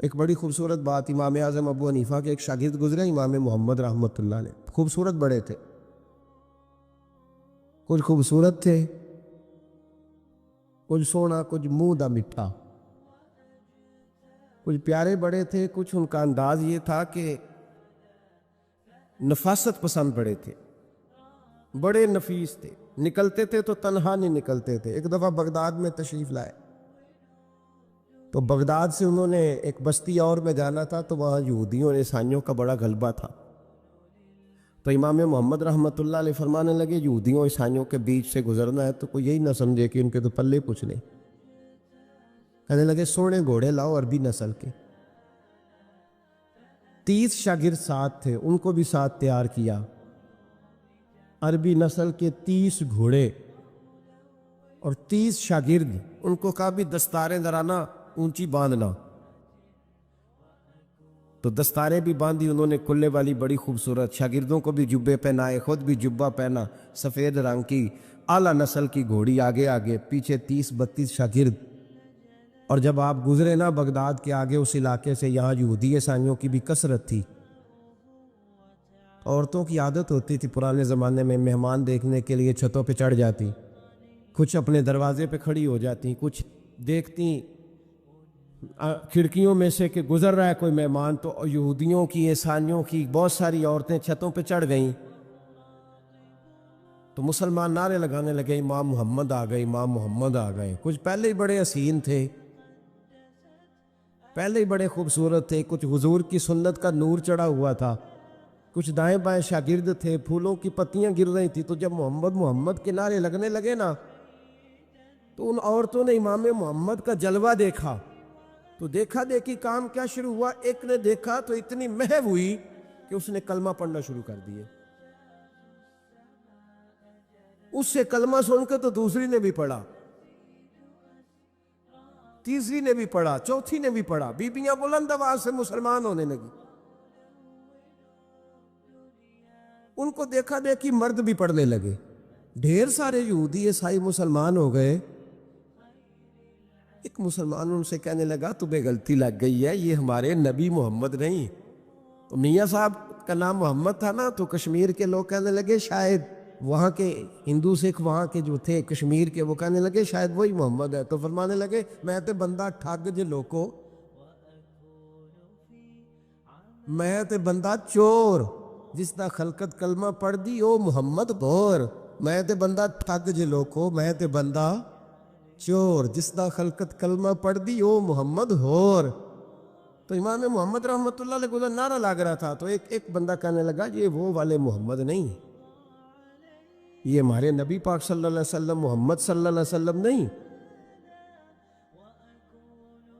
ایک بڑی خوبصورت بات، امام اعظم ابو حنیفہ کے ایک شاگرد گزرے امام محمد رحمۃ اللہ علیہ، خوبصورت بڑے تھے، کچھ خوبصورت تھے، کچھ سونا، کچھ منہ دا مٹھا، کچھ پیارے بڑے تھے، کچھ ان کا انداز یہ تھا کہ نفاست پسند بڑے تھے، بڑے نفیس تھے، نکلتے تھے تو تنہا نہیں نکلتے تھے۔ ایک دفعہ بغداد میں تشریف لائے تو بغداد سے انہوں نے ایک بستی اور میں جانا تھا، تو وہاں یہودیوں اور عیسائیوں کا بڑا غلبہ تھا، تو امام محمد رحمۃ اللہ علیہ فرمانے لگے یہودیوں عیسائیوں کے بیچ سے گزرنا ہے تو کوئی یہی نہ سمجھے کہ ان کے تو پلے کچھ نہیں۔ کہنے لگے سونے گھوڑے لاؤ عربی نسل کے۔ 30 شاگرد ساتھ تھے، ان کو بھی ساتھ تیار کیا، عربی نسل کے 30 گھوڑے اور 30 شاگرد، ان کو کہا بھی دستاریں ذرا اونچی باندھنا، تو دستاریں بھی باندھی انہوں نے کلے والی بڑی خوبصورت، شاگردوں کو بھی جبے پہنائے، خود بھی جبہ پہنا سفید رنگ کی، اعلیٰ نسل کی گھوڑی آگے آگے، پیچھے 30-32 شاگرد۔ اور جب آپ گزرے نا بغداد کے آگے اس علاقے سے، یہاں یہودی عیسائیوں کی بھی کثرت تھی، عورتوں کی عادت ہوتی تھی پرانے زمانے میں مہمان دیکھنے کے لیے چھتوں پہ چڑھ جاتی، کچھ اپنے دروازے پہ کھڑی ہو جاتی، کچھ دیکھتی کھڑکیوں میں سے کہ گزر رہا ہے کوئی مہمان، تو یہودیوں کی عیسائیوں کی بہت ساری عورتیں چھتوں پہ چڑھ گئیں، تو مسلمان نعرے لگانے لگے امام محمد آ گئے، امام محمد آ گئے۔ کچھ پہلے ہی بڑے حسین تھے، پہلے ہی بڑے خوبصورت تھے، کچھ حضور کی سنت کا نور چڑھا ہوا تھا، کچھ دائیں بائیں شاگرد تھے، پھولوں کی پتیاں گر رہی تھی، تو جب محمد محمد کے نعرے لگنے لگے نا تو ان عورتوں نے امام محمد کا جلوہ دیکھا، تو دیکھا دیکھی کام کیا شروع ہوا، ایک نے دیکھا تو اتنی محو ہوئی کہ اس نے کلمہ پڑھنا شروع کر دیے، اس سے کلمہ سن کے تو دوسری نے بھی پڑھا، تیسری نے بھی پڑھا، چوتھی نے بھی پڑھا، بیبیاں بلند آواز سے مسلمان ہونے لگی۔ ان کو دیکھا دیکھی مرد بھی پڑھنے لگے، ڈھیر سارے یہودی عیسائی مسلمان ہو گئے۔ ایک مسلمان ان سے کہنے لگا تمہیں غلطی لگ گئی ہے، یہ ہمارے نبی محمد نہیں۔ تو میاں صاحب کا نام محمد تھا نا، تو کشمیر کے لوگ کہنے لگے شاید وہاں کے ہندو سکھ وہاں کے جو تھے کشمیر کے، وہ کہنے لگے شاید وہی محمد ہے، تو فرمانے لگے میں تے بندہ ٹھگ جے لوکو، میں تے بندہ چور، جس دا خلقت کلمہ پڑھ دی او محمد بور، میں تے بندہ ٹھگ جے لوکو، میں تے بندہ چور، جس دا خلقت کلمہ پڑھ دی او محمد ہور۔ تو امام محمد رحمۃ اللہ علیہ کو نعرہ لگ رہا تھا، تو ایک بندہ کہنے لگا یہ وہ والے محمد نہیں، یہ ہمارے نبی پاک صلی اللہ علیہ وسلم محمد صلی اللہ علیہ وسلم نہیں،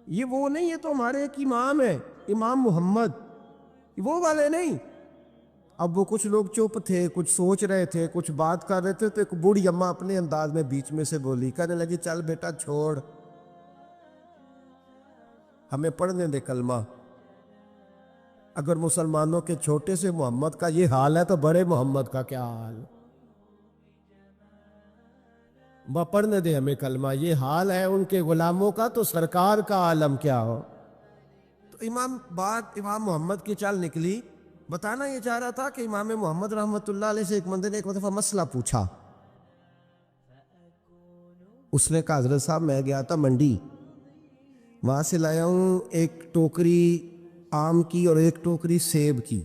یہ وہ نہیں، یہ تو ہمارے ایک امام ہے امام محمد، وہ والے نہیں۔ اب وہ کچھ لوگ چپ تھے، کچھ سوچ رہے تھے، کچھ بات کر رہے تھے، تو ایک بوڑھی اماں اپنے انداز میں بیچ میں سے بولی، کہنے لگی چل بیٹا چھوڑ، ہمیں پڑھنے دے کلمہ، اگر مسلمانوں کے چھوٹے سے محمد کا یہ حال ہے تو بڑے محمد کا کیا حال، پڑھنے دے ہمیں کلمہ، یہ حال ہے ان کے غلاموں کا تو سرکار کا عالم کیا ہو۔ تو امام محمد کی چال نکلی، بتانا یہ چاہ رہا تھا کہ امام محمد رحمۃ اللہ علیہ سے ایک بندے نے ایک دفعہ مسئلہ پوچھا، اس نے کہا حضرت صاحب میں گیا تھا منڈی، وہاں سے لایا ہوں ایک ٹوکری آم کی اور ایک ٹوکری سیب کی،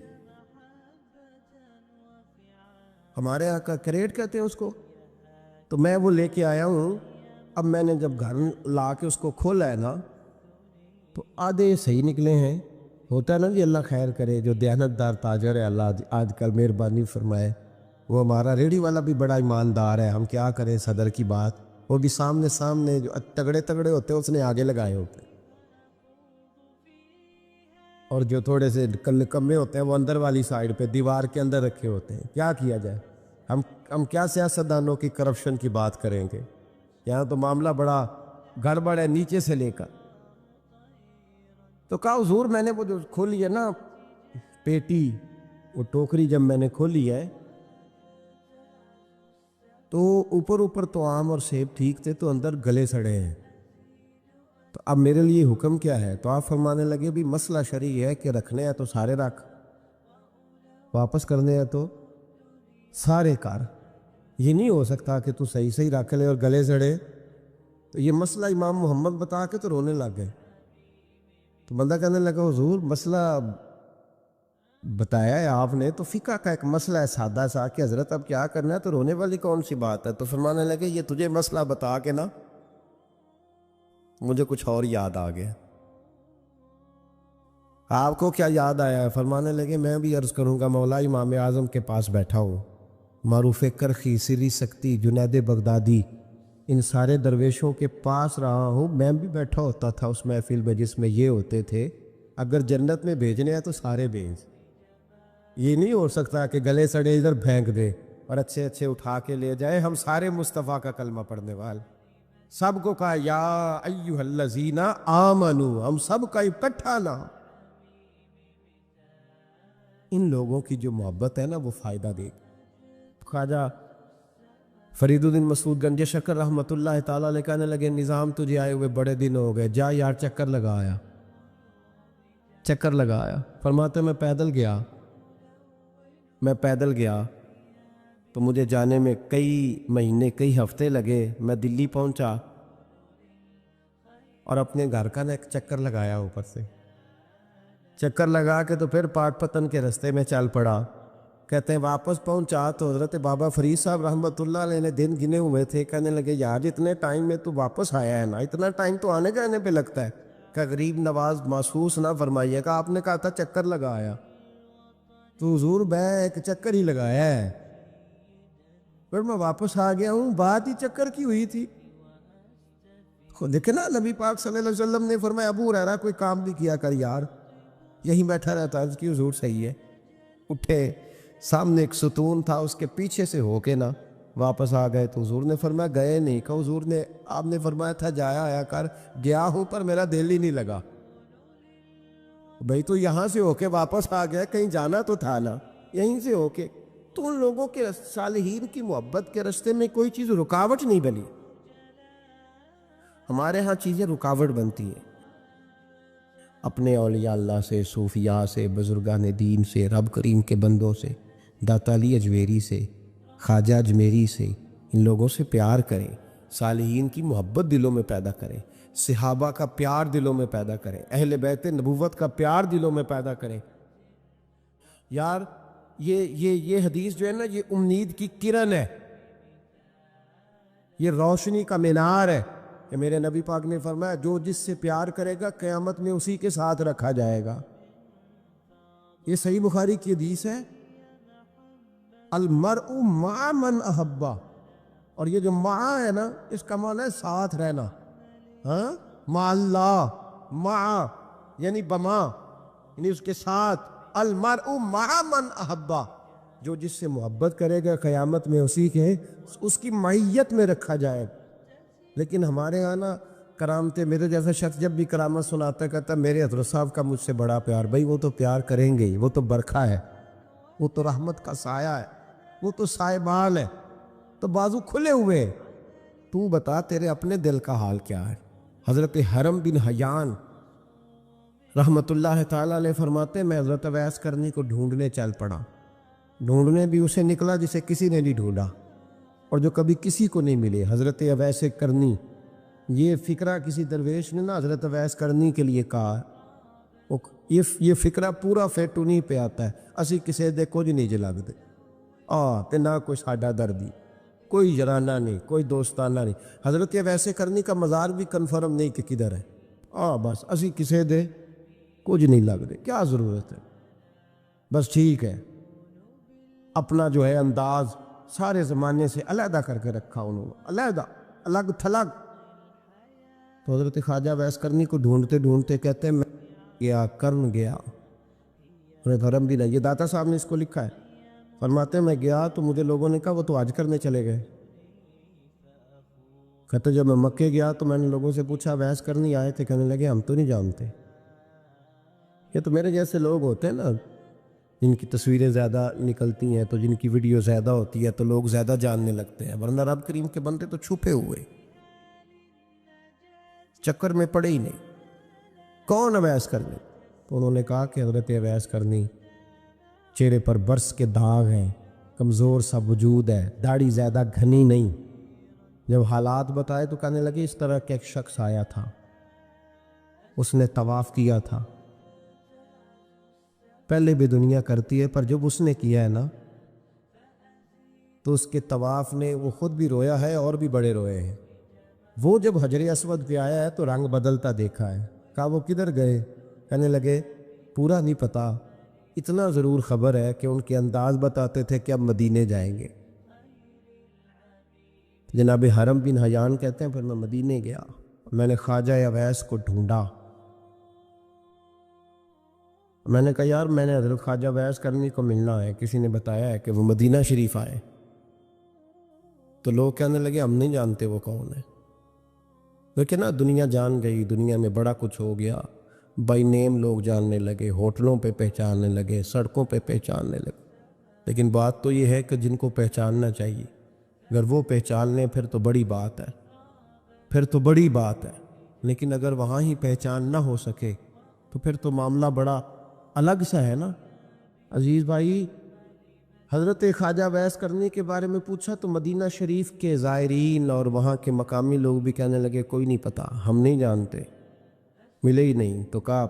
ہمارے یہاں کا کریٹ کہتے ہیں اس کو، تو میں وہ لے کے آیا ہوں۔ اب میں نے جب گھر لا کے اس کو کھولا ہے نا تو آدھے صحیح نکلے ہیں، ہوتا ہے نا جی اللہ خیر کرے، جو دیانتدار تاجر ہے اللہ آج کل مہربانی فرمائے، وہ ہمارا ریڑھی والا بھی بڑا ایماندار ہے، ہم کیا کریں صدر کی بات، وہ بھی سامنے جو تگڑے تگڑے ہوتے ہیں اس نے آگے لگائے ہوتے ہیں، اور جو تھوڑے سے کمے ہوتے ہیں وہ اندر والی سائڈ پہ دیوار کے اندر رکھے ہوتے ہیں۔ کیا کیا جائے، ہم کیا سیاستدانوں کی کرپشن کی بات کریں گے، یہاں تو معاملہ بڑا گڑبڑ ہے نیچے سے لے کر۔ تو کہا حضور میں نے وہ جو کھولی ہے نا پیٹی، وہ ٹوکری جب میں نے کھولی ہے تو اوپر تو آم اور سیب ٹھیک تھے، تو اندر گلے سڑے ہیں، تو اب میرے لیے حکم کیا ہے؟ تو آپ فرمانے لگے بھی مسئلہ شرعی ہے کہ رکھنے ہیں تو سارے رکھ، واپس کرنے ہیں تو سارے کر، یہ نہیں ہو سکتا کہ تو صحیح صحیح رکھ لے اور گلے سڑے۔ تو یہ مسئلہ امام محمد بتا کے تو رونے لگ گئے۔ تو بندہ کہنے لگا حضور مسئلہ بتایا ہے آپ نے، تو فقہ کا ایک مسئلہ ہے سادہ سا کہ حضرت اب کیا کرنا ہے، تو رونے والی کون سی بات ہے؟ تو فرمانے لگے یہ تجھے مسئلہ بتا کے نا مجھے کچھ اور یاد آ گیا۔ آپ کو کیا یاد آیا ہے؟ فرمانے لگے میں بھی عرض کروں گا، مولا امام اعظم کے پاس بیٹھا ہوں، معروف کرخی، سری سکتی، جنید بغدادی، ان سارے درویشوں کے پاس رہا ہوں، میں بھی بیٹھا ہوتا تھا اس محفل میں جس میں یہ ہوتے تھے، اگر جنت میں بھیجنے ہیں تو سارے بھیج، یہ نہیں ہو سکتا کہ گلے سڑے ادھر پھینک دے اور اچھے اچھے اٹھا کے لے جائے۔ ہم سارے مصطفیٰ کا کلمہ پڑھنے والے، سب کو کہا یا ایھا الذین آمنو، ہم سب کا اکٹھا نام۔ ان لوگوں کی جو محبت ہے نا وہ فائدہ دے گی۔ خواجہ فرید الدین مسعود گنج شکر رحمۃ اللہ تعالیٰ علیہ کہنے لگے نظام تجھے آئے ہوئے بڑے دن ہو گئے، جا یار چکر لگا آیا، چکر لگا آیا۔ فرماتے میں پیدل گیا تو مجھے جانے میں کئی مہینے کئی ہفتے لگے۔ میں دلی پہنچا اور اپنے گھر کا نا ایک چکر لگایا، اوپر سے چکر لگا کے تو پھر پاٹ پتن کے رستے میں چل پڑا۔ کہتے ہیں واپس پہنچا تو حضرت بابا فرید صاحب رحمۃ اللہ علیہ نے دن گنے ہوئے تھے، کہنے لگے یار اتنے ٹائم میں تو واپس آیا ہے نا، اتنا ٹائم تو آنے جانے پہ لگتا ہے، کہ غریب نواز محسوس نہ فرمائیے گا، آپ نے کہا تھا چکر لگایا، تو حضور میں ایک چکر ہی لگایا ہے، پھر میں واپس آ گیا ہوں، بات ہی چکر کی ہوئی تھی۔ لیکن نا نبی پاک صلی اللہ علیہ وسلم نے فرمایا ابو ہریرہ کوئی کام بھی کیا کر یار، یہیں بیٹھا رہتا، عرض کی حضور صحیح ہے۔ اٹھے، سامنے ایک ستون تھا، اس کے پیچھے سے ہو کے نا واپس آ گئے، تو حضور نے فرمایا گئے نہیں، کہ حضور نے آپ نے فرمایا تھا جایا آیا کر، گیا ہوں پر میرا دل ہی نہیں لگا۔ بھئی تو یہاں سے ہو کے واپس آ گیا، کہیں جانا تو تھا نا، یہیں سے ہو کے۔ تو ان لوگوں کے صالحین کی محبت کے راستے میں کوئی چیز رکاوٹ نہیں بنی۔ ہمارے ہاں چیزیں رکاوٹ بنتی ہیں، اپنے اولیاء اللہ سے، صوفیاء سے، بزرگان دین سے، رب کریم کے بندوں سے، داتا علی اجمیری سے، خواجہ اجمیری سے، ان لوگوں سے پیار کریں، صالحین کی محبت دلوں میں پیدا کریں، صحابہ کا پیار دلوں میں پیدا کریں، اہل بیت نبوت کا پیار دلوں میں پیدا کریں۔ یار یہ حدیث جو ہے نا، یہ امید کی کرن ہے، یہ روشنی کا مینار ہے کہ میرے نبی پاک نے فرمایا جو جس سے پیار کرے گا قیامت میں اسی کے ساتھ رکھا جائے گا۔ یہ صحیح بخاری کی حدیث ہے، المرء مع من احبہ، اور یہ جو مع ہے نا اس کا معنی ہے ساتھ رہنا، ہاں، مع اللہ، مع یعنی بما، یعنی اس کے ساتھ، المرء مع من احبہ، جو جس سے محبت کرے گا قیامت میں اسی کے اس کی معیت میں رکھا جائے۔ لیکن ہمارے یہاں نا کرامتے، میرے جیسا شخص جب بھی کرامت سناتا ہے کہتا ہے میرے حضرت صاحب کا مجھ سے بڑا پیار۔ بھائی وہ تو پیار کریں گے ہی، وہ تو برکھا ہے، وہ تو رحمت کا سایہ ہے، وہ تو سائبان ہے، تو بازو کھلے ہوئے۔ تو بتا تیرے اپنے دل کا حال کیا ہے؟ حضرت حرم بن حیان رحمت اللہ تعالیٰ علیہ فرماتے ہیں میں حضرت اویس کرنی کو ڈھونڈنے چل پڑا، ڈھونڈنے بھی اسے نکلا جسے کسی نے نہیں ڈھونڈا اور جو کبھی کسی کو نہیں ملے، حضرت اویس کرنی۔ یہ فقرہ کسی درویش نے نا حضرت اویس کرنی کے لیے کہا، یہ فقرہ پورا فیٹونی پہ آتا ہے، اسی کسے دے کچھ نہیں جلگ دے، تے نہ کوئی ساڈا دردی، کوئی جرانہ نہیں، کوئی دوستانہ نہیں۔ حضرت اویس کرنی کا مزار بھی کنفرم نہیں کہ کدھر ہے، بس اسی کسے دے کچھ نہیں لگ دے، کیا ضرورت ہے، بس ٹھیک ہے، اپنا جو ہے انداز سارے زمانے سے علیحدہ کر کے رکھا انہوں نے، علیحدہ، الگ تھلگ۔ تو حضرت خواجہ اویس کرنی کو ڈھونڈتے ڈھونڈتے کہتے ہیں میں گیا، کرن گیا، انہیں دھرم بھی نہیں، یہ داتا صاحب نے اس کو لکھا ہے، فرماتے ہیں میں گیا تو مجھے لوگوں نے کہا وہ تو حج کرنے چلے گئے۔ کہتے جب میں مکے گیا تو میں نے لوگوں سے پوچھا اویس کرنی آئے تھے؟ کہنے لگے ہم تو نہیں جانتے۔ یہ تو میرے جیسے لوگ ہوتے ہیں نا جن کی تصویریں زیادہ نکلتی ہیں تو جن کی ویڈیو زیادہ ہوتی ہے تو لوگ زیادہ جاننے لگتے ہیں، ورنہ رب کریم کے بندے تو چھپے ہوئے چکر میں پڑے ہی نہیں، کون اویس کرنی؟ تو انہوں نے کہا کہ حضرت اویس کرنی چہرے پر برس کے داغ ہیں، کمزور سا وجود ہے، داڑھی زیادہ گھنی نہیں۔ جب حالات بتائے تو کہنے لگے اس طرح کا ایک شخص آیا تھا، اس نے طواف کیا تھا، پہلے بھی دنیا کرتی ہے پر جب اس نے کیا ہے نا تو اس کے طواف نے وہ خود بھی رویا ہے اور بھی بڑے روئے ہیں۔ وہ جب حجر اسود پہ آیا ہے تو رنگ بدلتا دیکھا ہے۔ کہا وہ کدھر گئے؟ کہنے لگے پورا نہیں پتا، اتنا ضرور خبر ہے کہ ان کے انداز بتاتے تھے کہ اب مدینے جائیں گے۔ جناب حرم بن حیان کہتے ہیں پھر میں مدینے گیا، میں نے خواجہ اویس کو ڈھونڈا۔ میں نے کہا یار میں نے حضرت خواجہ اویس کرنی کو ملنا ہے، کسی نے بتایا ہے کہ وہ مدینہ شریف آئے۔ تو لوگ کہنے لگے ہم نہیں جانتے وہ کون ہے، لیکن نا دنیا جان گئی، دنیا میں بڑا کچھ ہو گیا، بائی نیم لوگ جاننے لگے، ہوٹلوں پہ پہچاننے لگے، سڑکوں پہ پہچاننے لگے۔ لیکن بات تو یہ ہے کہ جن کو پہچاننا چاہیے اگر وہ پہچان لیں پھر تو بڑی بات ہے، پھر تو بڑی بات ہے۔ لیکن اگر وہاں ہی پہچان نہ ہو سکے تو پھر تو معاملہ بڑا الگ سا ہے نا۔ عزیز بھائی، حضرت خواجہ اویس کرنی کے بارے میں پوچھا تو مدینہ شریف کے زائرین اور وہاں کے مقامی لوگ بھی کہنے لگے کوئی نہیں پتا، ہم نہیں جانتے، ملے ہی نہیں۔ تو کہا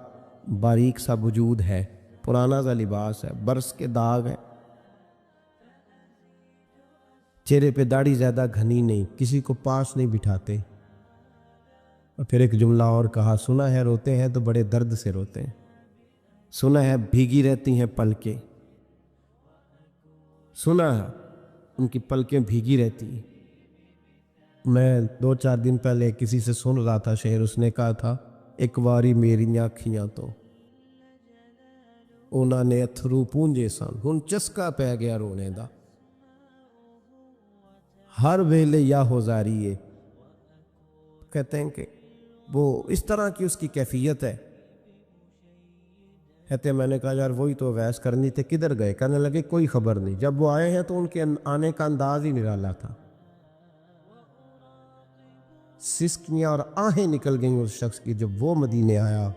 باریک سا وجود ہے، پرانا سا لباس ہے، برس کے داغ ہے، چہرے پہ داڑھی زیادہ گھنی نہیں، کسی کو پاس نہیں بٹھاتے۔ اور پھر ایک جملہ اور کہا، سنا ہے روتے ہیں تو بڑے درد سے روتے ہیں، سنا ہے بھیگی رہتی ہیں پلکیں، سنا ہے ان کی پلکیں بھیگی رہتی ہیں۔ میں 2-4 دن پہلے کسی سے سن رہا تھا شعر، اس نے کہا تھا ایک واری میری آنکھیاں تو انہوں نے اتھرو پونجے سن، ہن چسکا پہ گیا رونے دا، ہر ویلے یا ہوزاری ہے۔ کہتے ہیں کہ وہ اس طرح کی اس کی کیفیت ہے۔ کہتے ہیں میں نے کہا یار وہی تو اویس کرنی تھے، کدھر گئے؟ کہنے لگے کوئی خبر نہیں، جب وہ آئے ہیں تو ان کے آنے کا انداز ہی نرالا تھا، سسکیاں اور آہیں نکل گئیں اس شخص کی جب وہ مدینے آیا۔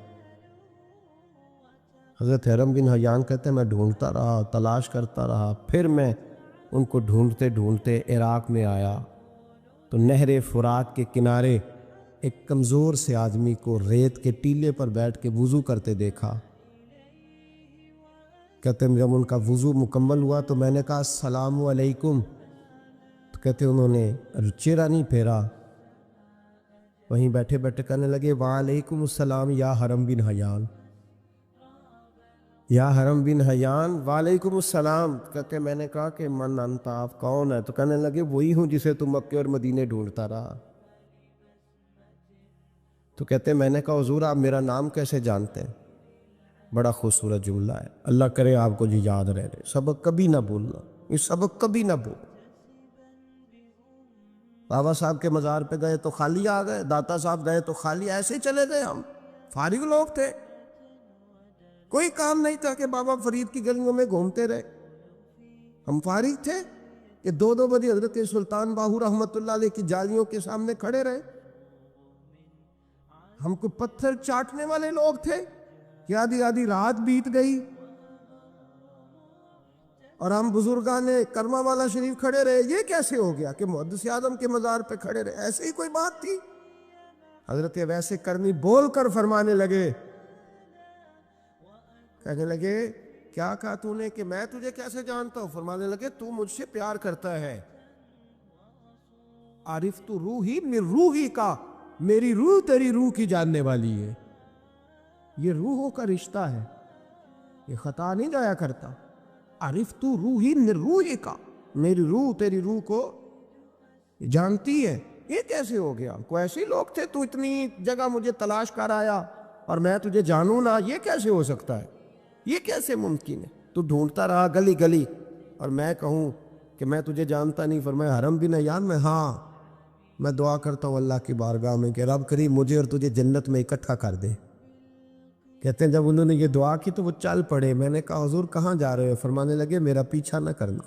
حضرت حرم بن حیان کہتے ہیں میں ڈھونڈتا رہا، تلاش کرتا رہا، پھر میں ان کو ڈھونڈتے ڈھونڈتے عراق میں آیا تو نہر فرات کے کنارے ایک کمزور سے آدمی کو ریت کے ٹیلے پر بیٹھ کے وضو کرتے دیکھا۔ کہتے ہیں جب ان کا وضو مکمل ہوا تو میں نے کہا السلام علیکم، تو کہتے ہیں انہوں نے چہرہ نہیں پھیرا، وہیں بیٹھے بیٹھے کہنے لگے وعلیکم السلام یا حرم بن حیان، یا حرم بن حیان وعلیکم السلام۔ کہتے ہیں میں نے کہا کہ من انت، آپ کون ہے؟ تو کہنے لگے وہی ہوں جسے تم مکے اور مدینے ڈھونڈتا رہا۔ تو کہتے ہیں میں نے کہا حضور آپ میرا نام کیسے جانتے ہیں؟ بڑا خوبصورت جملہ ہے، اللہ کرے آپ کو جی یاد رہے، سبق کبھی نہ بھولنا، یہ سبق کبھی نہ بھول۔ بابا صاحب کے مزار پہ گئے تو خالی آ گئے، داتا صاحب گئے تو خالی، ایسے ہی چلے گئے، ہم فارغ لوگ تھے، کوئی کام نہیں تھا کہ بابا فرید کی گلیوں میں گھومتے رہے، ہم فارغ تھے کہ 2 بجے حضرت سلطان باہو رحمت اللہ علیہ کی جالیوں کے سامنے کھڑے رہے۔ ہم کو پتھر چاٹنے والے لوگ تھے کہ آدھی آدھی رات بیت گئی اور ہم بزرگان کرما والا شریف کھڑے رہے۔ یہ کیسے ہو گیا کہ محدث اعظم کے مزار پہ کھڑے رہے؟ ایسے ہی کوئی بات تھی؟ حضرت ویسے کرنی بول کر فرمانے لگے، کہنے لگے کیا کہا تو نے کہ میں تجھے کیسے جانتا ہوں؟ فرمانے لگے تو مجھ سے پیار کرتا ہے، عارف تو روحی من روحی کا، میری روح تیری روح کی جاننے والی ہے، یہ روحوں کا رشتہ ہے، یہ خطا نہیں جایا کرتا۔ عارف تو روحی من روحی کا، میری روح تیری روح کو جانتی ہے۔ یہ کیسے ہو گیا؟ کوئی ایسے لوگ تھے تو اتنی جگہ مجھے تلاش کر آیا اور میں تجھے جانوں نہ؟ یہ کیسے ہو سکتا ہے؟ یہ کیسے ممکن ہے؟ تو ڈھونڈتا رہا گلی گلی اور میں کہوں کہ میں تجھے جانتا نہیں؟ فرمایا حرم بن حیان میں، ہاں میں دعا کرتا ہوں اللہ کی بارگاہ میں کہ رب کریم مجھے اور تجھے جنت میں اکٹھا کر دے۔ کہتے ہیں جب انہوں نے یہ دعا کی تو وہ چل پڑے۔ میں نے کہا حضور کہاں جا رہے ہو؟ فرمانے لگے میرا پیچھا نہ کرنا،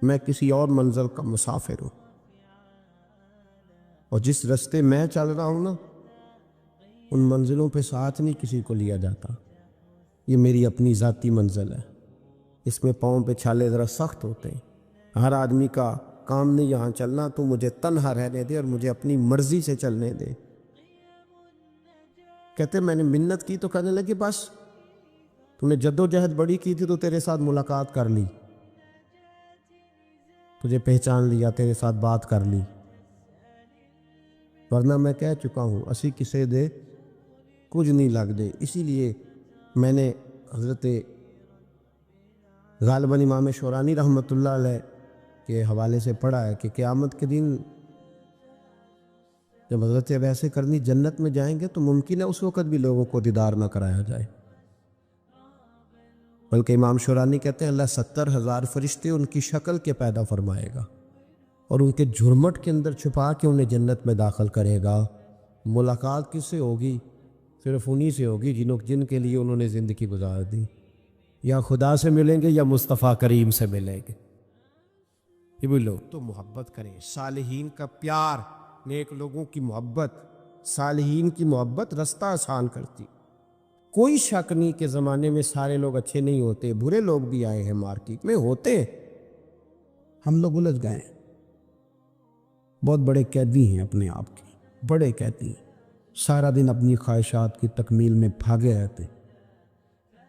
میں کسی اور منزل کا مسافر ہوں۔ اور جس رستے میں چل رہا ہوں نا، ان منزلوں پہ ساتھ نہیں کسی کو لیا جاتا. یہ میری اپنی ذاتی منزل ہے. اس میں پاؤں پہ چھالے ذرا سخت ہوتے ہیں. ہر آدمی کا کام نہیں یہاں چلنا. تو مجھے تنہا رہنے دے اور مجھے اپنی مرضی سے چلنے دے. کہتے میں نے منت کی تو کہنے لگے بس تو نے جد و جہد بڑی کی تھی تو تیرے ساتھ ملاقات کر لی، تجھے پہچان لیا، تیرے ساتھ بات کر لی، ورنہ میں کہہ چکا ہوں اسی کسے دے کچھ نہیں لگ دے. اسی لیے میں نے حضرت غالباً امام شورانی رحمۃ اللہ علیہ کے حوالے سے پڑھا ہے کہ قیامت کے دن جب حضرت ویسے کرنی جنت میں جائیں گے تو ممکن ہے اس وقت بھی لوگوں کو دیدار نہ کرایا جائے. بلکہ امام شورانی کہتے ہیں اللہ 70,000 فرشتے ان کی شکل کے پیدا فرمائے گا اور ان کے جھرمٹ کے اندر چھپا کے انہیں جنت میں داخل کرے گا. ملاقات کس سے ہوگی؟ صرف انہی سے ہوگی جن کے لیے انہوں نے زندگی گزار دی. یا خدا سے ملیں گے یا مصطفیٰ کریم سے ملیں گے. یہ بھی لوگ تو محبت کریں. صالحین کا پیار، نیک لوگوں کی محبت، صالحین کی محبت رستہ آسان کرتی. کوئی شک نہیں کہ زمانے میں سارے لوگ اچھے نہیں ہوتے، برے لوگ بھی آئے ہیں مارکیٹ میں، ہوتے. ہم لوگ الجھ گئے ہیں، بہت بڑے قیدی ہیں اپنے آپ کے، بڑے قیدی ہیں. سارا دن اپنی خواہشات کی تکمیل میں بھاگے رہتے.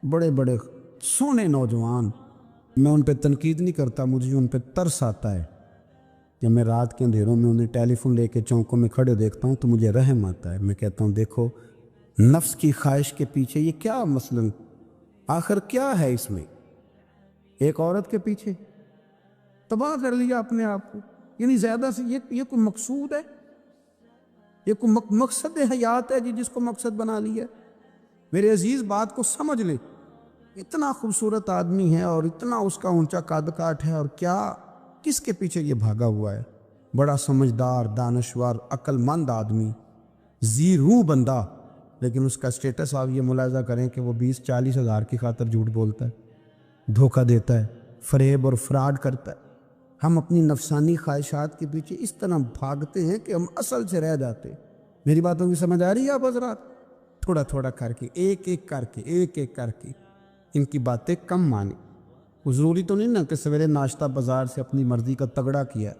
بڑے بڑے سونے نوجوان، میں ان پہ تنقید نہیں کرتا، مجھے ان پہ ترس آتا ہے. جب میں رات کے اندھیروں میں انہیں ٹیلی فون لے کے چوکوں میں کھڑے دیکھتا ہوں تو مجھے رحم آتا ہے. میں کہتا ہوں دیکھو نفس کی خواہش کے پیچھے یہ کیا مثلاً آخر کیا ہے اس میں؟ ایک عورت کے پیچھے تباہ کر لیا اپنے آپ کو. یعنی زیادہ سے یہ کوئی مقصود ہے؟ یہ کوئی مقصد حیات ہے جس کو مقصد بنا لیا؟ میرے عزیز بات کو سمجھ لے. اتنا خوبصورت آدمی ہے اور اتنا اس کا اونچا قد کاٹ ہے، اور کیا کس کے پیچھے یہ بھاگا ہوا ہے؟ بڑا سمجھدار، دانشور، عقل مند آدمی، ذی روح بندہ، لیکن اس کا اسٹیٹس آپ یہ ملاحظہ کریں کہ وہ 20-40 ہزار کی خاطر جھوٹ بولتا ہے، دھوکہ دیتا ہے، فریب اور فراڈ کرتا ہے. ہم اپنی نفسانی خواہشات کے پیچھے اس طرح بھاگتے ہیں کہ ہم اصل سے رہ جاتے. میری باتوں کی سمجھ آ رہی ہے آپ حضرات؟ تھوڑا تھوڑا کر کے، ایک ایک کر کے ان کی باتیں کم مانیں. ضروری تو نہیں نا کہ سویرے ناشتہ بازار سے اپنی مرضی کا تگڑا کیا،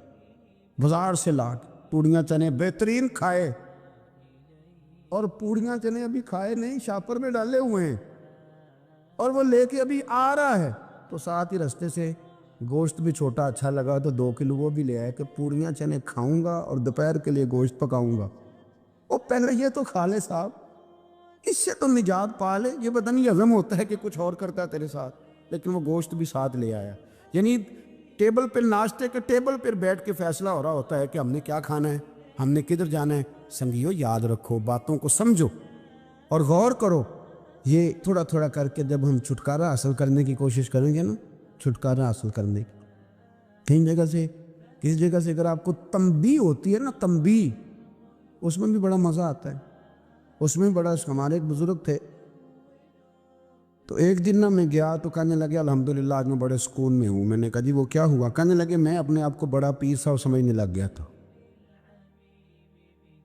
بازار سے لا کے پوڑیاں چنے بہترین کھائے، اور پوڑیاں چنے ابھی کھائے نہیں، شاپر میں ڈالے ہوئے ہیں، اور وہ لے کے ابھی آ رہا ہے تو ساتھ ہی رستے سے گوشت بھی چھوٹا اچھا لگا تو 2 کلو وہ بھی لے آئے کہ پوڑیاں چنے کھاؤں گا اور دوپہر کے لیے گوشت پکاؤں گا. وہ پہلے یہ تو کھا لے صاحب، اس سے تو نجات پا لے. یہ پتہ نہیں ہضم ہوتا ہے کہ کچھ اور کرتا ہے تیرے ساتھ، لیکن وہ گوشت بھی ساتھ لے آیا. یعنی ٹیبل پہ، ناشتے کے ٹیبل پہ بیٹھ کے فیصلہ ہو رہا ہوتا ہے کہ ہم نے کیا کھانا ہے، ہم نے کدھر جانا ہے. سنگیو یاد رکھو، باتوں کو سمجھو اور غور کرو. یہ تھوڑا تھوڑا کر کے جب ہم چھٹکارا حاصل کرنے کی کوشش کریں گے نا، چھٹکارا حاصل کرنے کی کہیں جگہ سے، کسی جگہ سے اگر آپ کو تنبیہ ہوتی ہے نا، تنبیہ، اس میں بھی بڑا مزہ آتا ہے. اس میں بڑا، ہمارے ایک بزرگ تھے تو ایک دن نا میں گیا تو کہنے لگے الحمدللہ آج میں بڑے سکون میں ہوں. میں نے کہا جی وہ کیا ہوا؟ کہنے لگے میں اپنے آپ کو بڑا پیر صاحب سمجھنے لگ گیا تھا.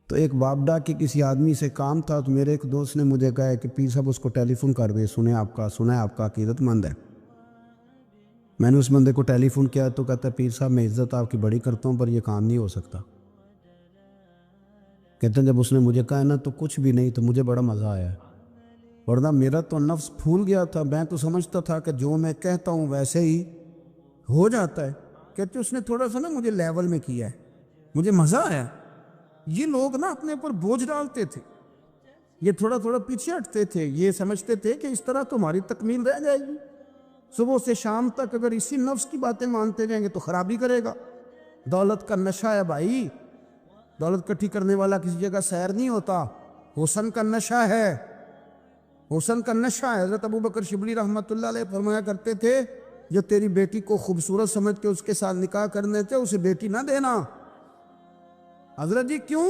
تو ایک بابڈا کے کسی آدمی سے کام تھا تو میرے ایک دوست نے مجھے کہا کہ پیر صاحب اس کو ٹیلی فون کر دے، سنا ہے آپ کا عقیدت مند ہے. میں نے اس بندے کو ٹیلی فون کیا تو کہتا ہے پیر صاحب میں عزت آپ کی بڑی کرتا ہوں پر یہ کام نہیں ہو سکتا. کہتے ہیں جب اس نے مجھے کہا نا تو کچھ بھی نہیں، تو مجھے بڑا مزہ آیا، ورنہ میرا تو نفس پھول گیا تھا. میں تو سمجھتا تھا کہ جو میں کہتا ہوں ویسے ہی ہو جاتا ہے. کہتے اس نے تھوڑا سا نا مجھے لیول میں کیا ہے، مجھے مزہ آیا. یہ لوگ نا اپنے اوپر بوجھ ڈالتے تھے، یہ تھوڑا تھوڑا پیچھے ہٹتے تھے، یہ سمجھتے تھے کہ اس طرح تو ہماری تکمیل رہ جائے گی. صبح سے شام تک اگر اسی نفس کی باتیں مانتے جائیں گے تو خرابی کرے گا. دولت کا نشہ ہے بھائی، دولت کٹھی کرنے والا کسی جگہ سیر نہیں ہوتا. حسن کا نشہ ہے، حسن کا نشہ ہے. حضرت ابو بکر شبلی رحمۃ اللہ علیہ فرمایا کرتے تھے جو تیری بیٹی کو خوبصورت سمجھ کے اس کے ساتھ نکاح کرنے تھے اسے بیٹی نہ دینا. حضرت جی کیوں؟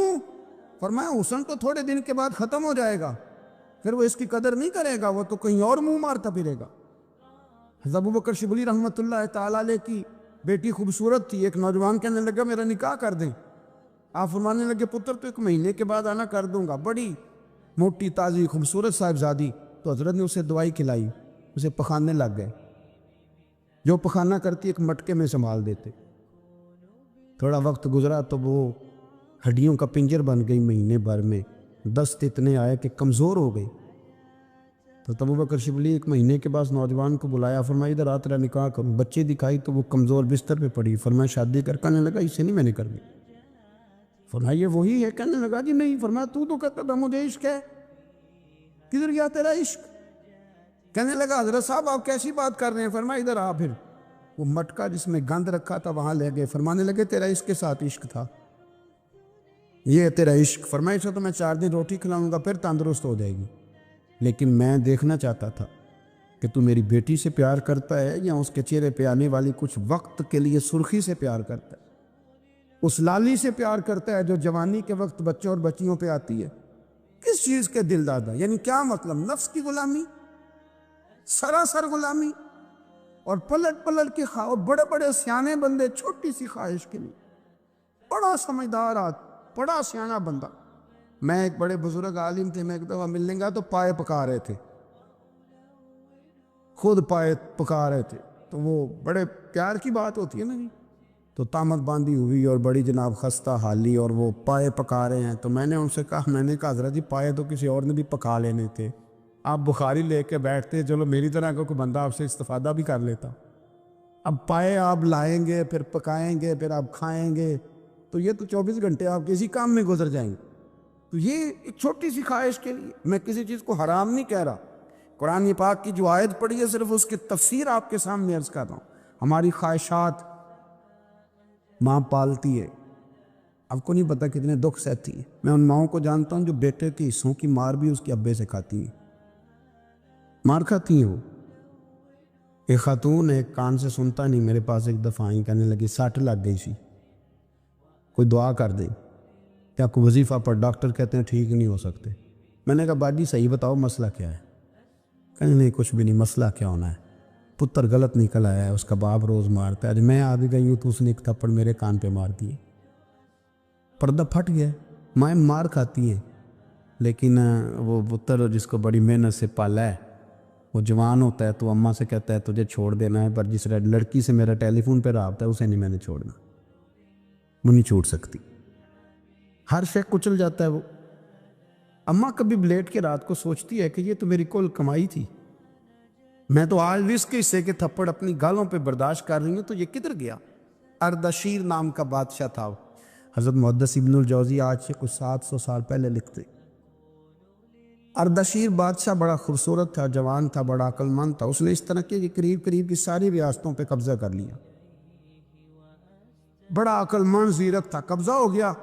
فرمایا حسن تو تھوڑے دن کے بعد ختم ہو جائے گا، پھر وہ اس کی قدر نہیں کرے گا، وہ تو کہیں اور منہ مارتا پھرے گا. حضرت ابو بکر شبلی رحمۃ اللہ تعالیٰ علیہ کی بیٹی خوبصورت تھی. ایک نوجوان کہنے لگا میرا نکاح کر دیں. آپ فرمانے لگے پتر تو 1 مہینے کے بعد آنا، کر دوں گا، بڑی موٹی تازی خوبصورت صاحبزادی۔ تو حضرت نے اسے دوائی کھلائی، اسے پخانے لگ گئے، جو پخانہ کرتی ایک مٹکے میں سنبھال دیتے۔ تھوڑا وقت گزرا تو وہ ہڈیوں کا پنجر بن گئی، مہینے بھر میں دست اتنے آئے کہ کمزور ہو گئی۔ تو ابو بکر شبلی 1 مہینے کے بعد نوجوان کو بلایا، فرمایا ادھر آ، تیرا نکاح کروں۔ بچے دکھائی تو وہ کمزور بستر پہ پڑی، فرمایا شادی کرنے لگا، اس سے نہیں میں نے کرنی۔ فرمایا یہ وہی ہے؟ کہنے لگا جی نہیں۔ فرمایا تو کہتا تھا مجھے عشق ہے، کدھر گیا تیرا عشق؟ کہنے لگا حضرت صاحب آپ کیسی بات کر رہے ہیں؟ فرمایا ادھر آ۔ پھر وہ مٹکا جس میں گند رکھا تھا وہاں لے گئے، فرمانے لگے تیرا اس کے ساتھ عشق تھا، یہ ہے تیرا عشق۔ فرمایا اسے تو میں 4 دن روٹی کھلاؤں گا پھر تندرست ہو جائے گی، لیکن میں دیکھنا چاہتا تھا کہ تو میری بیٹی سے پیار کرتا ہے یا اس کے چہرے پہ آنے والی کچھ وقت کے لیے سرخی سے پیار کرتا ہے، اس لالی سے پیار کرتا ہے جو جوانی کے وقت بچوں اور بچیوں پہ آتی ہے۔ کس چیز کے دل دادا؟ یعنی کیا مطلب؟ نفس کی غلامی، سراسر غلامی، اور پلٹ پلٹ کے بڑے بڑے سیانے بندے چھوٹی سی خواہش کے لیے، بڑا سمجھدار بڑا سیانہ بندہ۔ میں ایک بڑے بزرگ عالم تھے، میں ایک دفعہ ملنے گا تو پائے پکا رہے تھے، خود پائے پکا رہے تھے، تو وہ بڑے پیار کی بات ہوتی ہے نا جی، تو تامت باندھی ہوئی اور بڑی جناب خستہ حالی، اور وہ پائے پکا رہے ہیں۔ تو میں نے ان سے کہا حضرت جی پائے تو کسی اور نے بھی پکا لینے تھے، آپ بخاری لے کے بیٹھتے، چلو میری طرح کا کوئی بندہ آپ سے استفادہ بھی کر لیتا۔ اب پائے آپ لائیں گے، پھر پکائیں گے، پھر آپ کھائیں گے، تو یہ تو 24 گھنٹے آپ کسی کام میں گزر جائیں گے۔ تو یہ ایک چھوٹی سی خواہش کے لیے، میں کسی چیز کو حرام نہیں کہہ رہا، قرآن پاک کی جو آیت پڑھی ہے صرف اس کی تفسیر آپ کے سامنے عرض کر رہا ہوں۔ ہماری خواہشات ماں پالتی ہے، آپ کو نہیں پتہ کتنے دکھ سہتی ہے۔ میں ان ماؤں کو جانتا ہوں جو بیٹے کے حصوں کی مار بھی اس کے ابے سے کھاتی ہیں، مار کھاتی ہیں وہ۔ ایک خاتون ایک کان سے سنتا نہیں، میرے پاس ایک دفعہ آئی، کہنے لگی 60 لگ گئی سی، کوئی دعا کر دے، کیا کوئی وظیفہ پر ڈاکٹر کہتے ہیں ٹھیک نہیں ہو سکتے۔ میں نے کہا باجی صحیح بتاؤ مسئلہ کیا ہے؟ کہنے نہیں کچھ بھی نہیں، مسئلہ کیا ہونا ہے، پتر غلط نکل آیا ہے، اس کا باپ روز مارتا ہے، میں آ بھی گئی ہوں تو اس نے ایک تھپڑ میرے کان پہ مار دیے، پردہ پھٹ گیا۔ مائیں مار کھاتی ہیں، لیکن وہ پتر جس کو بڑی محنت سے پالا ہے، وہ جوان ہوتا ہے تو اماں سے کہتا ہے تجھے چھوڑ دینا ہے، پر جس لڑکی سے میرا ٹیلی فون پہ رابطہ ہے اسے نہیں میں نے چھوڑنا، وہ نہیں چھوڑ سکتی، ہر شے کچل جاتا ہے وہ۔ اماں کبھی بلیٹ کے رات کو سوچتی ہے کہ یہ تو میری کل کمائی تھی، میں تو آج بھی اس کے حصے کے تھپڑ اپنی گالوں پہ برداشت کر رہی ہوں، تو یہ کدھر گیا؟ اردشیر نام کا بادشاہ تھا، حضرت محدث ابن الجوزی آج سے کچھ 700 سال پہلے لکھتے۔ اردشیر بادشاہ بڑا خوبصورت تھا، جوان تھا، بڑا عقل مند تھا، اس نے اس طرح کہ قریب کی ساری ریاستوں پہ قبضہ کر لیا، بڑا عقل مند زیرک تھا، قبضہ ہو گیا۔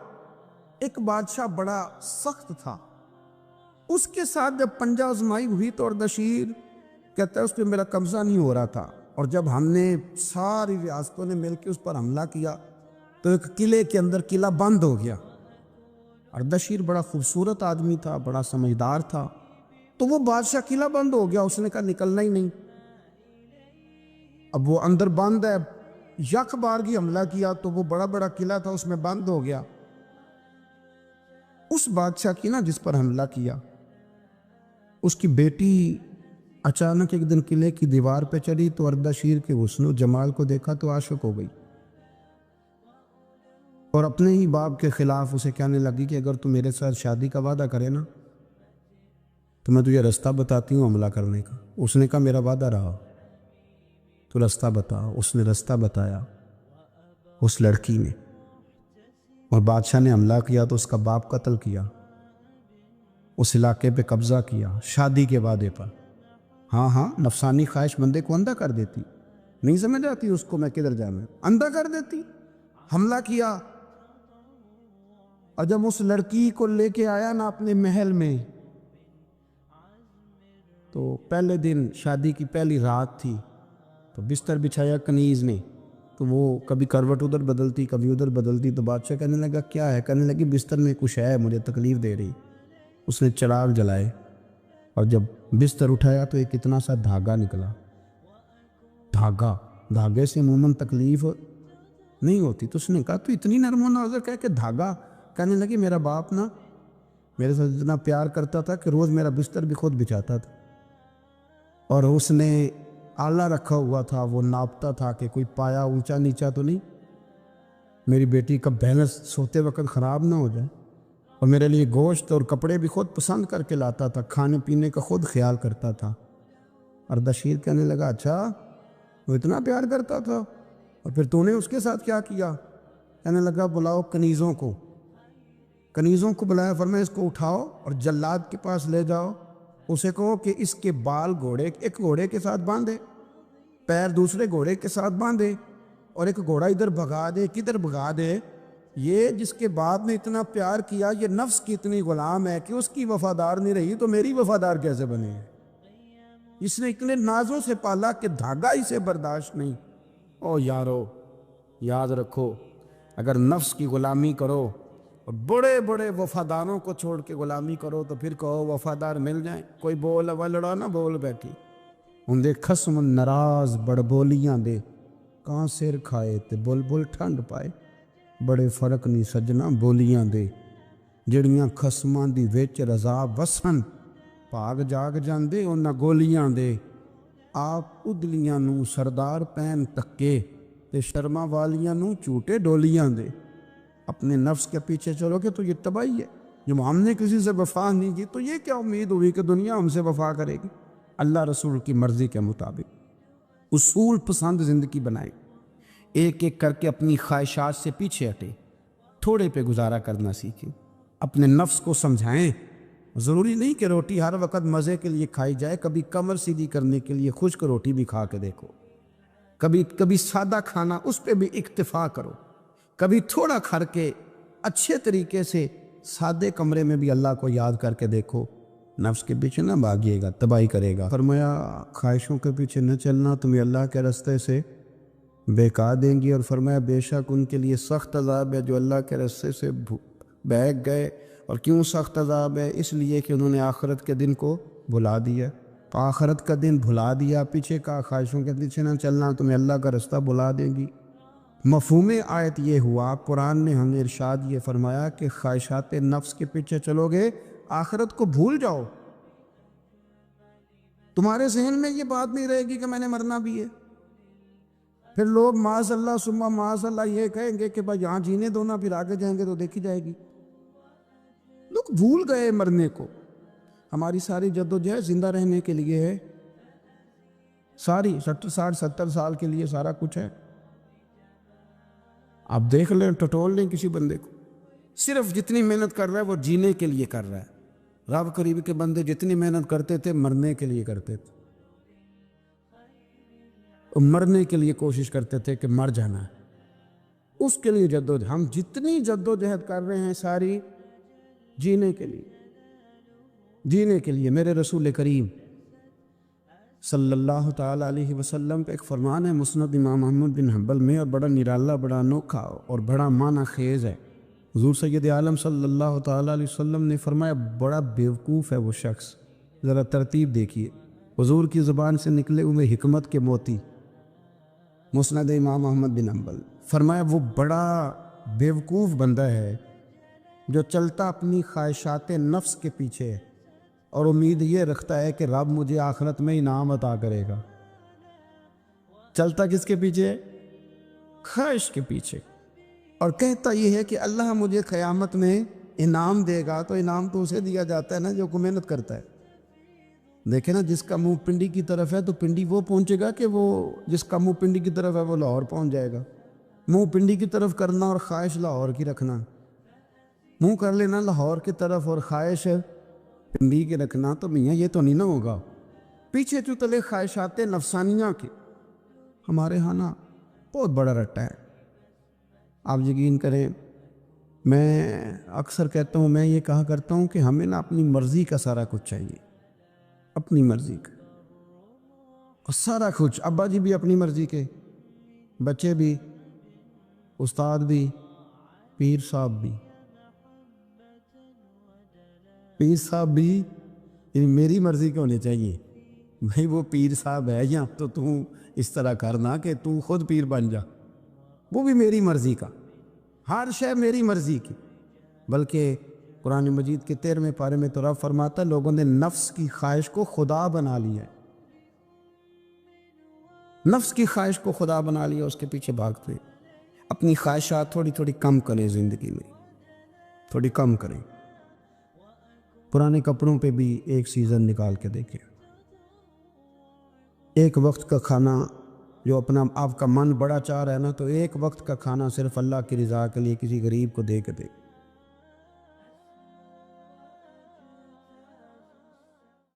ایک بادشاہ بڑا سخت تھا، اس کے ساتھ جب پنجہ آزمائی ہوئی تو اردشیر کہتا ہے اس پہ میرا قبضہ نہیں ہو رہا تھا، اور جب ہم نے ساری ریاستوں نے مل کے اس پر حملہ کیا تو ایک قلعے کے اندر قلعہ بند ہو گیا۔ اردشیر بڑا خوبصورت آدمی تھا، بڑا سمجھدار تھا، تو وہ بادشاہ قلعہ بند ہو گیا، اس نے کہا نکلنا ہی نہیں، اب وہ اندر بند ہے، یک بارگی حملہ کیا تو وہ بڑا قلعہ تھا اس میں بند ہو گیا۔ اس بادشاہ کی نا جس پر حملہ کیا، اس کی بیٹی اچانک ایک دن قلعے کی دیوار پہ چڑھی تو اردشیر کے حسن و جمال کو دیکھا تو عاشق ہو گئی، اور اپنے ہی باپ کے خلاف اسے کہنے لگی کہ اگر تو میرے ساتھ شادی کا وعدہ کرے نا تو میں تجھے رستہ بتاتی ہوں حملہ کرنے کا۔ اس نے کہا میرا وعدہ رہا، تو رستہ بتا۔ اس نے رستہ بتایا اس لڑکی نے، اور بادشاہ نے حملہ کیا تو اس کا باپ قتل کیا، اس علاقے پہ قبضہ کیا شادی کے وعدے پر۔ ہاں نفسانی خواہش بندے کو اندھا کر دیتی، نہیں سمجھ آتی اس کو میں کدھر جانا، اندھا کر دیتی۔ حملہ کیا، اور جب اس لڑکی کو لے کے آیا نا اپنے محل میں، تو پہلے دن شادی کی پہلی رات تھی، تو بستر بچھایا کنیز نے، تو وہ کبھی کروٹ ادھر بدلتی کبھی ادھر بدلتی، تو بادشاہ کہنے لگا کیا ہے؟ کہنے لگی بستر میں کچھ ہے، مجھے تکلیف دے رہی۔ اس نے چراغ جلائے اور جب بستر اٹھایا تو ایک اتنا سا دھاگا نکلا، دھاگے سے عموماً تکلیف نہیں ہوتی، تو اس نے کہا تو اتنی نرم و نازک ہے کہ دھاگا کہنے لگی میرا باپ نا میرے ساتھ اتنا پیار کرتا تھا کہ روز میرا بستر بھی خود بچھاتا تھا، اور اس نے آلہ رکھا ہوا تھا، وہ ناپتا تھا کہ کوئی پایا اونچا نیچا تو نہیں، میری بیٹی کا بیلنس سوتے وقت خراب نہ ہو جائے، اور میرے لیے گوشت اور کپڑے بھی خود پسند کر کے لاتا تھا، کھانے پینے کا خود خیال کرتا تھا۔ اردشیر کہنے لگا اچھا وہ اتنا پیار کرتا تھا، اور پھر تو نے اس کے ساتھ کیا کیا؟ کہنے لگا بلاؤ کنیزوں کو بلایا، فرمایا اس کو اٹھاؤ اور جلاد کے پاس لے جاؤ، اسے کہو کہ اس کے بال ایک گھوڑے کے ساتھ باندھے، پیر دوسرے گھوڑے کے ساتھ باندھے، اور ایک گھوڑا ادھر بھگا دے، کدھر بھگا دے، یہ جس کے باپ نے اتنا پیار کیا، یہ نفس کی اتنی غلام ہے کہ اس کی وفادار نہیں رہی تو میری وفادار کیسے بنے؟ اس نے اتنے نازوں سے پالا کہ دھاگا اسے برداشت نہیں۔ او یارو یاد رکھو، اگر نفس کی غلامی کرو اور بڑے بڑے وفاداروں کو چھوڑ کے غلامی کرو تو پھر کہو وفادار مل جائیں، کوئی بول لڑا نہ بول بیٹھی ہوں دے خصم ناراض بڑبولیاں دے، کہاں سر کھائے تے بلبل ٹھنڈ پائے، بڑے فرق نہیں سجنا بولیاں دے، جڑیاں خصماں دی وچ رضا وسن، بھاگ جاگ جاندے انہاں گولیاں دے، آپ ادلیاں نو سردار پین تکے تے شرما والیاں نو چوٹے ڈولیاں دے۔ اپنے نفس کے پیچھے چلو گے تو یہ تباہی ہے۔ جب ہم نے کسی سے وفا نہیں کی تو یہ کیا امید ہوئی کہ دنیا ہم سے وفا کرے گی؟ اللہ رسول کی مرضی کے مطابق اصول پسند زندگی بنائیں، ایک ایک کر کے اپنی خواہشات سے پیچھے ہٹیں، تھوڑے پہ گزارا کرنا سیکھیں، اپنے نفس کو سمجھائیں۔ ضروری نہیں کہ روٹی ہر وقت مزے کے لیے کھائی جائے، کبھی کمر سیدھی کرنے کے لیے خشک روٹی بھی کھا کے دیکھو، کبھی سادہ کھانا اس پہ بھی اکتفا کرو، کبھی تھوڑا کھا کے اچھے طریقے سے سادے کمرے میں بھی اللہ کو یاد کر کے دیکھو۔ نفس کے پیچھے نہ بھاگیے گا، تباہی کرے گا۔ فرمایا خواہشوں کے پیچھے نہ چلنا، تمہیں اللہ کے راستے سے بہکا دیں گی، اور فرمایا بے شک ان کے لیے سخت عذاب ہے جو اللہ کے راستے سے بہک گئے۔ اور کیوں سخت عذاب ہے؟ اس لیے کہ انہوں نے آخرت کے دن کو بھلا دیا، آخرت کا دن بھلا دیا، پیچھے کا خواہشوں کے پیچھے نہ چلنا، تمہیں اللہ کا راستہ بھلا دیں گی۔ مفہوم آیت یہ ہوا، قرآن نے ہمیں ارشاد یہ فرمایا کہ خواہشات نفس کے پیچھے چلو گے آخرت کو بھول جاؤ، تمہارے ذہن میں یہ بات نہیں رہے گی کہ میں نے مرنا بھی ہے۔ پھر لوگ معاذ اللہ ثم معاذ اللہ یہ کہیں گے کہ بھائی یہاں جینے دو نا، پھر آگے جائیں گے تو دیکھی جائے گی۔ لوگ بھول گئے مرنے کو۔ ہماری ساری جدوجہد زندہ رہنے کے لیے ہے، ساری 60-70 سال کے لیے سارا کچھ ہے۔ آپ دیکھ لیں، ٹٹول لیں کسی بندے کو، صرف جتنی محنت کر رہا ہے وہ جینے کے لیے کر رہا ہے۔ رب قریب کے بندے جتنی محنت کرتے تھے مرنے کے لیے کرتے تھے، مرنے کے لیے کوشش کرتے تھے کہ مر جانا ہے، اس کے لیے جدوجہد۔ ہم جتنی جدوجہد کر رہے ہیں ساری جینے کے لیے۔ میرے رسول کریم صلی اللہ تعالیٰ علیہ وسلم پہ ایک فرمان ہے مسند امام احمد بن حنبل میں، اور بڑا نرالا، بڑا انوکھا اور بڑا معنی خیز ہے۔ حضور سید عالم صلی اللہ تعالیٰ علیہ وسلم نے فرمایا بڑا بیوقوف ہے وہ شخص، ذرا ترتیب دیکھیے، حضور کی زبان سے نکلے ہوئے حکمت کے موتی، مسند امام احمد بن حنبل۔ فرمایا وہ بڑا بیوقوف بندہ ہے جو چلتا اپنی خواہشات نفس کے پیچھے ہے اور امید یہ رکھتا ہے کہ رب مجھے آخرت میں انعام عطا کرے گا۔ چلتا کس کے پیچھے؟ خواہش کے پیچھے، اور کہتا یہ ہے کہ اللہ مجھے قیامت میں انعام دے گا، تو انعام تو اسے دیا جاتا ہے نا جو محنت کرتا ہے۔ دیکھیں نا، جس کا منہ پنڈی کی طرف ہے تو پنڈی وہ پہنچے گا کہ وہ جس کا منہ پنڈی کی طرف ہے وہ لاہور پہنچ جائے گا۔ منہ پنڈی کی طرف کرنا اور خواہش لاہور کی رکھنا، منہ کر لینا لاہور کی طرف اور خواہش پنڈی کے رکھنا، تو میاں یہ تو نہیں نہ ہوگا۔ پیچھے تو تلے خواہشات نفسانیہ کے ہمارے ہاں نا بہت بڑا رٹا ہے۔ آپ یقین کریں، میں اکثر کہتا ہوں، میں یہ کہا کرتا ہوں کہ ہمیں نا اپنی مرضی کا سارا کچھ چاہیے، اپنی مرضی کا، اور سارا کچھ۔ ابا جی بھی اپنی مرضی کے، بچے بھی، استاد بھی، پیر صاحب بھی، یعنی میری مرضی کے ہونے چاہیے۔ بھائی وہ پیر صاحب ہے یا تو اس طرح کرنا کہ تو خود پیر بن جا، وہ بھی میری مرضی کا، ہر شے میری مرضی کی۔ بلکہ قرآن مجید کے 13ویں پارے میں تو رب فرماتا ہے لوگوں نے نفس کی خواہش کو خدا بنا لیا ہے، نفس کی خواہش کو خدا بنا لیا، اس کے پیچھے بھاگتے ہیں۔ اپنی خواہشات تھوڑی تھوڑی کم کریں، زندگی میں تھوڑی کم کریں۔ پرانے کپڑوں پہ بھی ایک سیزن نکال کے دیکھیں۔ ایک وقت کا کھانا جو اپنا آپ کا من بڑا چاہ رہا ہے نا، تو ایک وقت کا کھانا صرف اللہ کی رضا کے لیے کسی غریب کو دے کے دے۔